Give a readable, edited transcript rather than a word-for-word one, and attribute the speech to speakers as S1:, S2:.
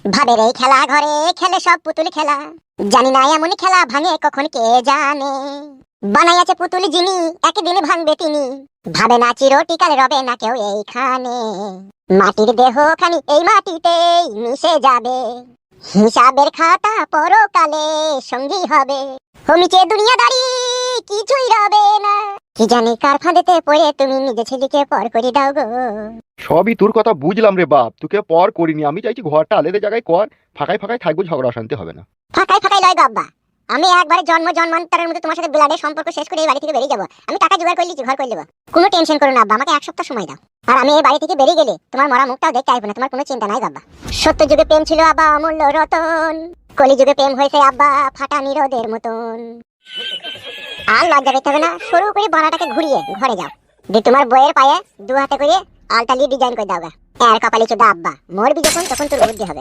S1: ভাবের এই খেলা ঘরে খেলে সব পুতুল খেলা, জানি না এমন খেলা ভাঙে কখন কে জানে। বানাইয়াছে পুতুল যিনি একদিন ভাঙবে তিনি, ভাবে না চিরটিকাল রবে না কেউ এইখানে। মাটির দেহ খানি এই মাটিতেই মিশে যাবে, হিসাবের খাতা পরকালে সঙ্গী হবে। হমিচে দুনিয়াদারি কিছুই রবে না, কি জানি কার ফাঁদেতে পড়ে তুমি নিজে ছেলেকে পর করে দাও গো।
S2: সবই তোর কথা বুঝলাম রে বাপ, তোকে পর করিনি। আমি চাইছি ঘরটা আলাদা জায়গায় কর, ফাঁকায় ফাঁকায় থাকবো, ঝগড়া অশান্তি হবে না।
S1: ফাঁকায় ফাঁকায় লয় গো আব্বা, আমি একবারে জন্মান্তরের মধ্যে তোমার সাথে ব্লাডের সম্পর্ক শেষ করে এই বাড়ি থেকে বেরিয়ে যাবো। আমি টাকা জোগাড় করে লিখি, ঘর করে দেবো। কোনো টেনশন করো না আব্বা, আমাকে এক সপ্তাহ সময় দাও। আর আমি এই বাড়ি থেকে বেরিয়ে গেলে তোমার মরা মুখটাও দেখতে আসবো না, তোমার কোনো চিন্তা নাই বাবা। সত্য যুগে প্রেম ছিল আব্বা অমূল্য রতন, কলি যুগে প্রেম হয়েছে আব্বা ফাটা নিরোদের মতন। আর লজ্জা পেতে হবে না, সরু করে বানাটাকে ঘুরিয়ে ঘরে যাও, দিয়ে তোমার বইয়ের পায়ে দু হাতে করে আলতালি ডিজাইন করে দাও গা। এর কপালে চোদা আব্বা, মরবি যখন তখন তোর বুদ্ধি হবে।